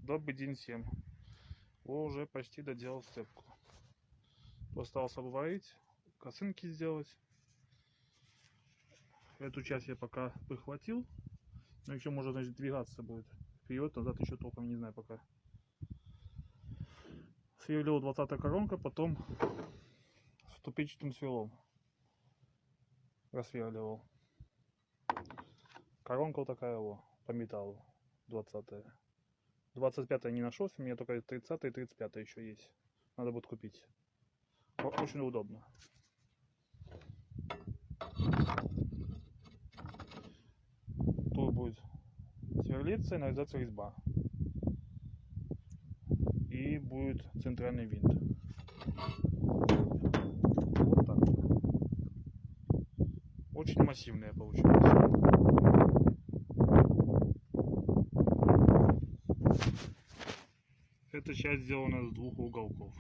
Добрый день всем. Уже почти доделал сцепку. Осталось обварить, косынки сделать. Эту часть я пока прихватил. Но еще можно, значит, двигаться будет. Вперед, назад еще толком не знаю пока. Сверлил 20-я коронка, потом ступичатым сверлом рассверливал. Коронка вот такая вот по металлу, 20-я. 25-я не нашелся, у меня только 30-я и 35-я еще есть. Надо будет купить. Очень удобно. Тут будет сверлиться и нарезаться резьба. И будет центральный винт. Вот так. Очень массивная получилась. Эта часть сделана с двух уголков.